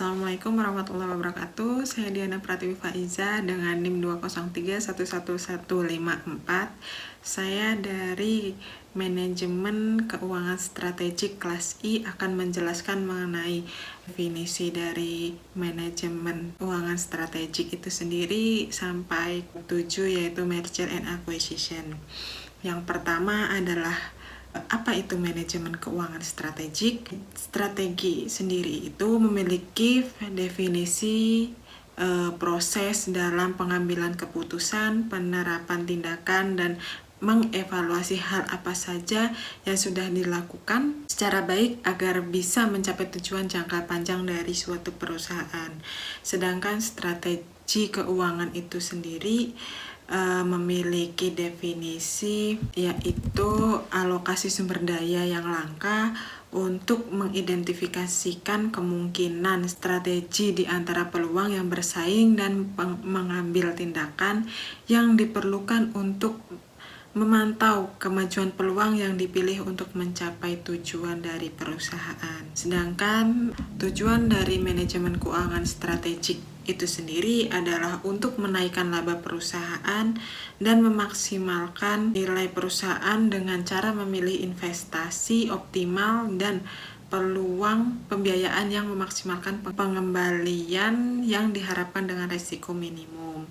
Assalamualaikum warahmatullahi wabarakatuh. Saya Diana Pratiwi Faiza dengan NIM 203-11154. Saya dari Manajemen Keuangan Strategik kelas I akan menjelaskan mengenai definisi dari manajemen keuangan strategik itu sendiri sampai 7, yaitu merger and acquisition. Yang pertama adalah apa itu manajemen keuangan strategik? Strategi sendiri itu memiliki definisi proses dalam pengambilan keputusan, penerapan tindakan, dan mengevaluasi hal apa saja yang sudah dilakukan secara baik agar bisa mencapai tujuan jangka panjang dari suatu perusahaan. Sedangkan strategi keuangan itu sendiri memiliki definisi, yaitu alokasi sumber daya yang langka untuk mengidentifikasikan kemungkinan strategi di antara peluang yang bersaing dan mengambil tindakan yang diperlukan untuk memantau kemajuan peluang yang dipilih untuk mencapai tujuan dari perusahaan. Sedangkan tujuan dari manajemen keuangan strategik itu sendiri adalah untuk menaikkan laba perusahaan dan memaksimalkan nilai perusahaan dengan cara memilih investasi optimal dan peluang pembiayaan yang memaksimalkan pengembalian yang diharapkan dengan risiko minimum.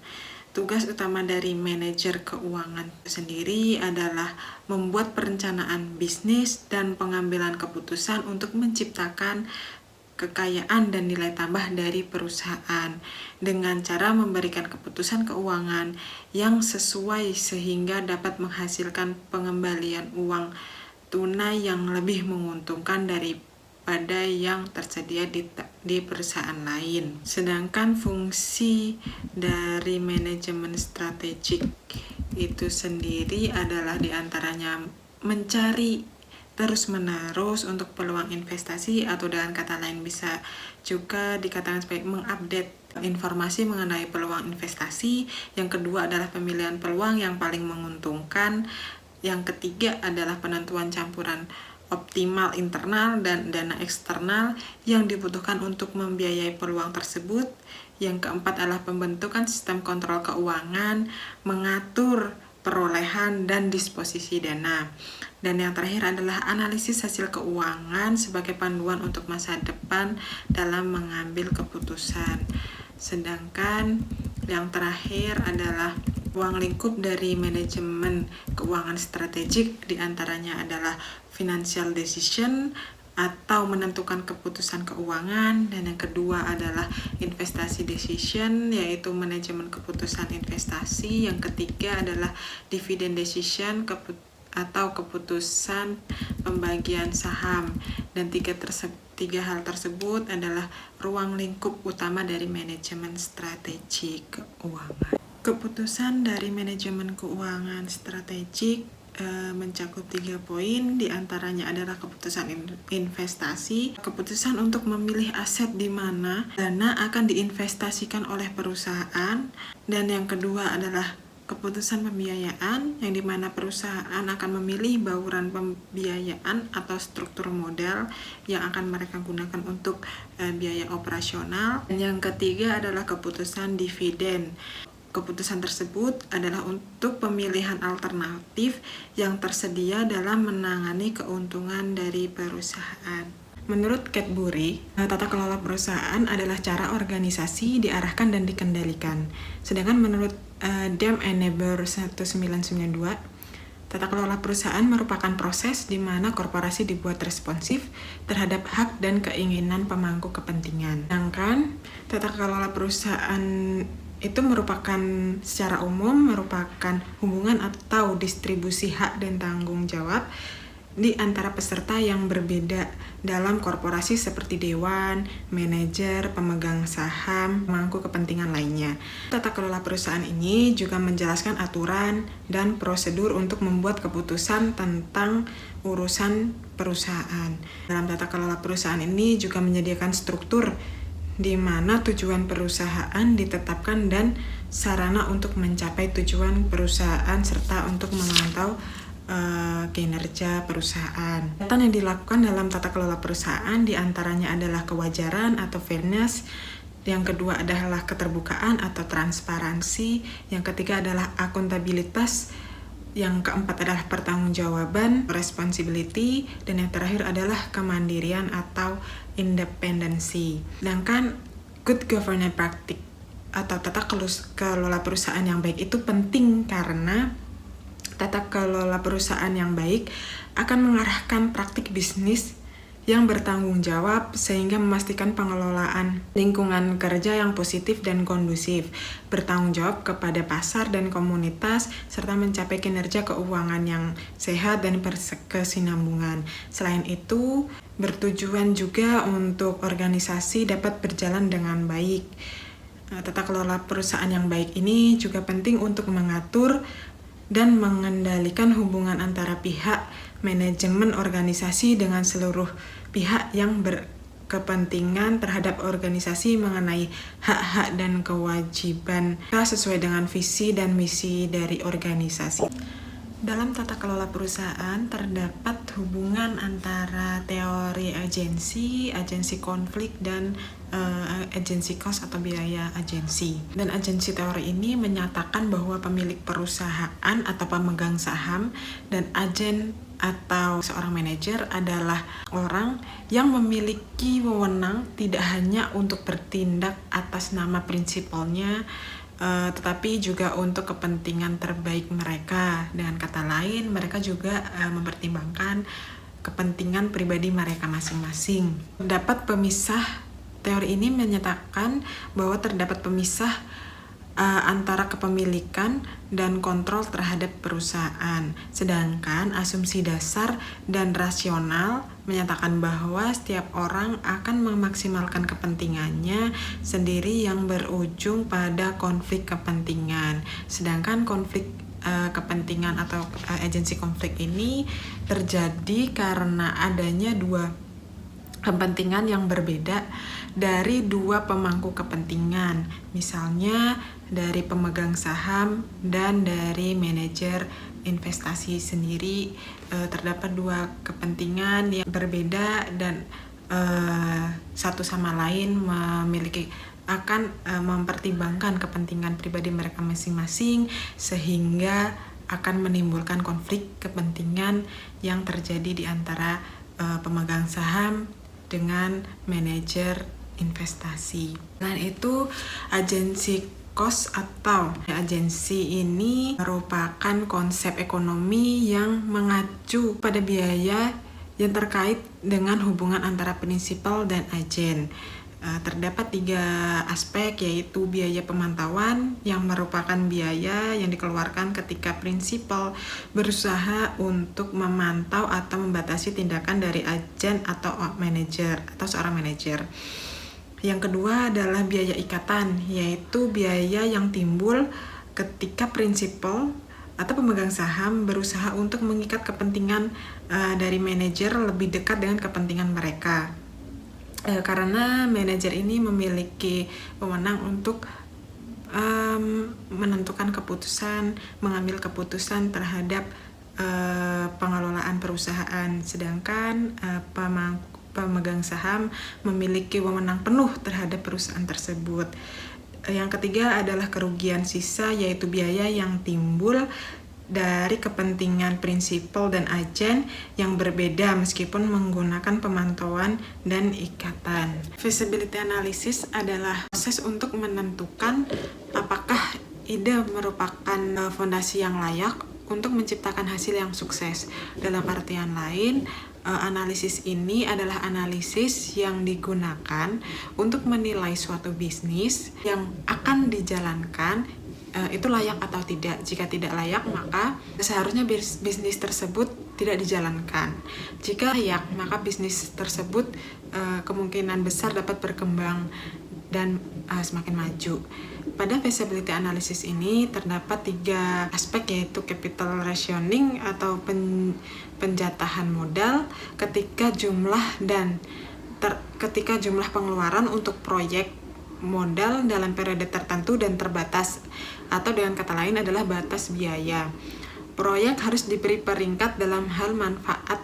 Tugas utama dari manajer keuangan sendiri adalah membuat perencanaan bisnis dan pengambilan keputusan untuk menciptakan kekayaan dan nilai tambah dari perusahaan dengan cara memberikan keputusan keuangan yang sesuai sehingga dapat menghasilkan pengembalian uang tunai yang lebih menguntungkan daripada yang tersedia di perusahaan lain. Sedangkan fungsi dari manajemen strategik itu sendiri adalah diantaranya mencari terus-menerus untuk peluang investasi, atau dengan kata lain bisa juga dikatakan sebagai mengupdate informasi mengenai peluang investasi. Yang kedua adalah pemilihan peluang yang paling menguntungkan. Yang ketiga adalah penentuan campuran optimal internal dan dana eksternal yang dibutuhkan untuk membiayai peluang tersebut. Yang keempat adalah pembentukan sistem kontrol keuangan, mengatur perolehan dan disposisi dana. Dan yang terakhir adalah analisis hasil keuangan sebagai panduan untuk masa depan dalam mengambil keputusan. Sedangkan yang terakhir adalah ruang lingkup dari manajemen keuangan strategik, diantaranya adalah financial decision atau menentukan keputusan keuangan, dan yang kedua adalah investasi decision, yaitu manajemen keputusan investasi. Yang ketiga adalah dividend decision atau keputusan pembagian saham, dan tiga hal tersebut adalah ruang lingkup utama dari manajemen strategi keuangan. Keputusan dari manajemen keuangan strategik mencakup 3 poin, diantaranya adalah keputusan investasi, keputusan untuk memilih aset di mana dana akan diinvestasikan oleh perusahaan, dan yang kedua adalah keputusan pembiayaan, yang dimana perusahaan akan memilih bauran pembiayaan atau struktur modal yang akan mereka gunakan untuk biaya operasional. Dan yang ketiga adalah keputusan dividen. Keputusan tersebut adalah untuk pemilihan alternatif yang tersedia dalam menangani keuntungan dari perusahaan. Menurut Cadbury, tata kelola perusahaan adalah cara organisasi diarahkan dan dikendalikan. Sedangkan menurut Dam and Neighbor 1992, tata kelola perusahaan merupakan proses di mana korporasi dibuat responsif terhadap hak dan keinginan pemangku kepentingan. Sedangkan tata kelola perusahaan itu merupakan secara umum merupakan hubungan atau distribusi hak dan tanggung jawab di antara peserta yang berbeda dalam korporasi seperti dewan, manajer, pemegang saham, pemangku kepentingan lainnya. Tata kelola perusahaan ini juga menjelaskan aturan dan prosedur untuk membuat keputusan tentang urusan perusahaan. Dalam tata kelola perusahaan ini juga menyediakan struktur di mana tujuan perusahaan ditetapkan dan sarana untuk mencapai tujuan perusahaan serta untuk memantau kinerja perusahaan. Kegiatan yang dilakukan dalam tata kelola perusahaan diantaranya adalah kewajaran atau fairness, yang kedua adalah keterbukaan atau transparansi, yang ketiga adalah akuntabilitas, yang keempat adalah pertanggungjawaban, responsibility, dan yang terakhir adalah kemandirian atau independensi. Sedangkan good governance practice atau tata kelola perusahaan yang baik itu penting karena tata kelola perusahaan yang baik akan mengarahkan praktik bisnis yang bertanggung jawab sehingga memastikan pengelolaan lingkungan kerja yang positif dan kondusif, bertanggung jawab kepada pasar dan komunitas, serta mencapai kinerja keuangan yang sehat dan berkesinambungan. Selain itu, bertujuan juga untuk organisasi dapat berjalan dengan baik. Tata kelola perusahaan yang baik ini juga penting untuk mengatur dan mengendalikan hubungan antara pihak manajemen organisasi dengan seluruh pihak yang berkepentingan terhadap organisasi mengenai hak-hak dan kewajiban sesuai dengan visi dan misi dari organisasi. Dalam tata kelola perusahaan terdapat hubungan antara teori agensi konflik, dan agensi cost atau biaya agensi. Dan agensi teori ini menyatakan bahwa pemilik perusahaan atau pemegang saham dan agen atau seorang manajer adalah orang yang memiliki wewenang tidak hanya untuk bertindak atas nama prinsipalnya, tetapi juga untuk kepentingan terbaik mereka. Dengan kata lain, mereka juga mempertimbangkan kepentingan pribadi mereka masing-masing. Teori ini menyatakan bahwa terdapat pemisah antara kepemilikan dan kontrol terhadap perusahaan. Sedangkan asumsi dasar dan rasional menyatakan bahwa setiap orang akan memaksimalkan kepentingannya sendiri yang berujung pada konflik kepentingan. Sedangkan konflik kepentingan atau agensi konflik ini terjadi karena adanya dua kepentingan yang berbeda dari dua pemangku kepentingan, misalnya dari pemegang saham dan dari manajer investasi sendiri. Terdapat dua kepentingan yang berbeda dan satu sama lain akan mempertimbangkan kepentingan pribadi mereka masing-masing, sehingga akan menimbulkan konflik kepentingan yang terjadi di antara pemegang saham dengan manajer investasi. Selain itu, agensi cost atau agensi ini merupakan konsep ekonomi yang mengacu pada biaya yang terkait dengan hubungan antara prinsipal dan agen. Terdapat 3 aspek, yaitu biaya pemantauan yang merupakan biaya yang dikeluarkan ketika prinsipal berusaha untuk memantau atau membatasi tindakan dari agen atau manajer atau seorang manajer. Yang kedua adalah biaya ikatan, yaitu biaya yang timbul ketika prinsipal atau pemegang saham berusaha untuk mengikat kepentingan dari manajer lebih dekat dengan kepentingan mereka. Karena manajer ini memiliki wewenang untuk menentukan keputusan, mengambil keputusan terhadap pengelolaan perusahaan, sedangkan pemegang saham memiliki wewenang penuh terhadap perusahaan tersebut. Yang ketiga adalah kerugian sisa, yaitu biaya yang timbul dari kepentingan prinsipal dan agen yang berbeda meskipun menggunakan pemantauan dan ikatan. Feasibility analysis adalah proses untuk menentukan apakah ide merupakan fondasi yang layak untuk menciptakan hasil yang sukses. Dalam artian lain, analisis ini adalah analisis yang digunakan untuk menilai suatu bisnis yang akan dijalankan itu layak atau tidak. Jika tidak layak, maka seharusnya bisnis tersebut tidak dijalankan. Jika layak, maka bisnis tersebut kemungkinan besar dapat berkembang dan semakin maju. Pada feasibility analysis ini terdapat 3 aspek, yaitu capital rationing atau penjatahan modal ketika jumlah pengeluaran untuk proyek modal dalam periode tertentu dan terbatas, atau dengan kata lain adalah batas biaya. proyek harus diberi peringkat dalam hal manfaat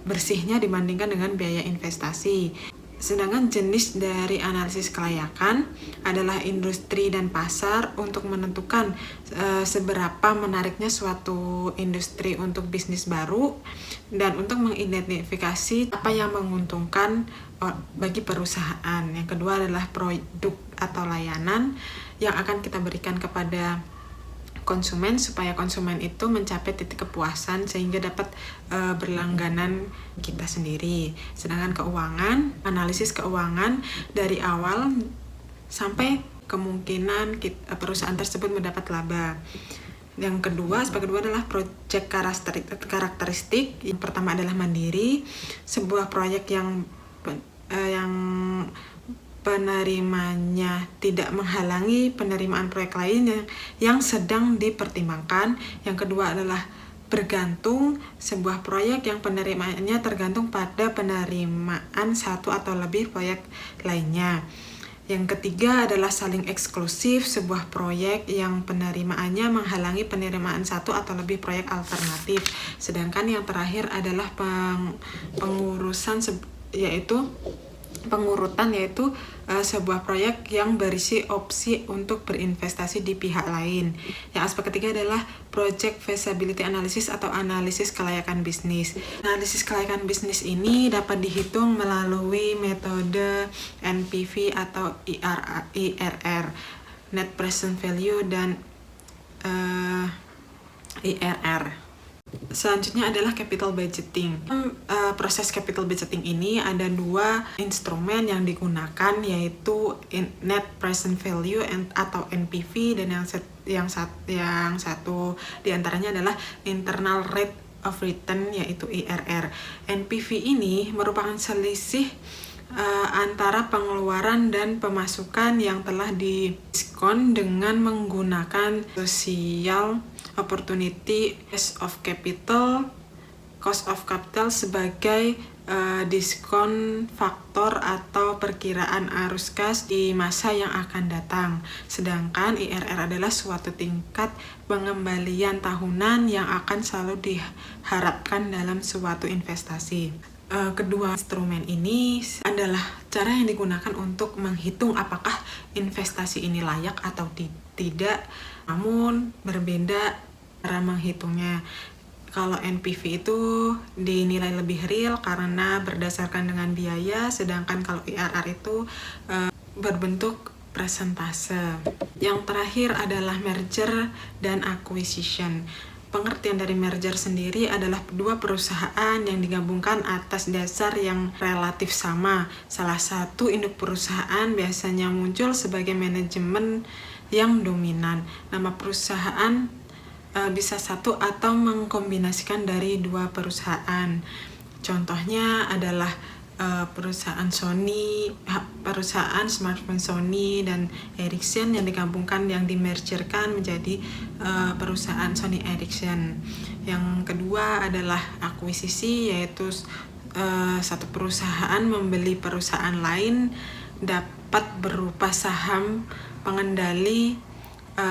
bersihnya dibandingkan dengan biaya investasi. Sedangkan jenis dari analisis kelayakan adalah industri dan pasar untuk menentukan seberapa menariknya suatu industri untuk bisnis baru dan untuk mengidentifikasi apa yang menguntungkan bagi perusahaan. Yang kedua adalah produk atau layanan yang akan kita berikan kepada konsumen supaya konsumen itu mencapai titik kepuasan sehingga dapat berlangganan kita sendiri. Sedangkan keuangan, analisis keuangan dari awal sampai kemungkinan perusahaan tersebut mendapat laba. Yang kedua, aspek kedua adalah proyek karakteristik. Yang pertama adalah mandiri, sebuah proyek yang penerimanya tidak menghalangi penerimaan proyek lain yang sedang dipertimbangkan. Yang kedua adalah bergantung, sebuah proyek yang penerimaannya tergantung pada penerimaan satu atau lebih proyek lainnya. Yang ketiga adalah saling eksklusif, sebuah proyek yang penerimaannya menghalangi penerimaan satu atau lebih proyek alternatif. Sedangkan yang terakhir adalah pengurutan yaitu sebuah proyek yang berisi opsi untuk berinvestasi di pihak lain. Yang aspek ketiga adalah project feasibility analysis atau analisis kelayakan bisnis. Analisis kelayakan bisnis ini dapat dihitung melalui metode NPV atau IRR, Net Present Value, dan IRR. Selanjutnya adalah capital budgeting. Proses capital budgeting ini ada dua instrumen yang digunakan, yaitu net present value atau NPV, dan yang satu diantaranya adalah internal rate of return yaitu IRR. NPV ini merupakan selisih antara pengeluaran dan pemasukan yang telah didiskon dengan menggunakan social opportunity cost of capital sebagai diskon faktor atau perkiraan arus kas di masa yang akan datang. Sedangkan IRR adalah suatu tingkat pengembalian tahunan yang akan selalu diharapkan dalam suatu investasi. Kedua instrumen ini adalah cara yang digunakan untuk menghitung apakah investasi ini layak atau tidak, namun berbeda cara menghitungnya. Kalau NPV itu dinilai lebih real karena berdasarkan dengan biaya, sedangkan kalau IRR itu berbentuk persentase. Yang terakhir adalah merger dan acquisition. Pengertian dari merger sendiri adalah dua perusahaan yang digabungkan atas dasar yang relatif sama. Salah satu induk perusahaan biasanya muncul sebagai manajemen yang dominan. Nama perusahaan bisa satu atau mengkombinasikan dari dua perusahaan. Contohnya adalah perusahaan smartphone Sony dan Ericsson yang digabungkan, yang dimergerkan menjadi perusahaan Sony Ericsson. Yang kedua adalah akuisisi, yaitu satu perusahaan membeli perusahaan lain, dapat berupa saham pengendali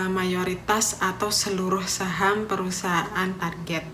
mayoritas atau seluruh saham perusahaan target.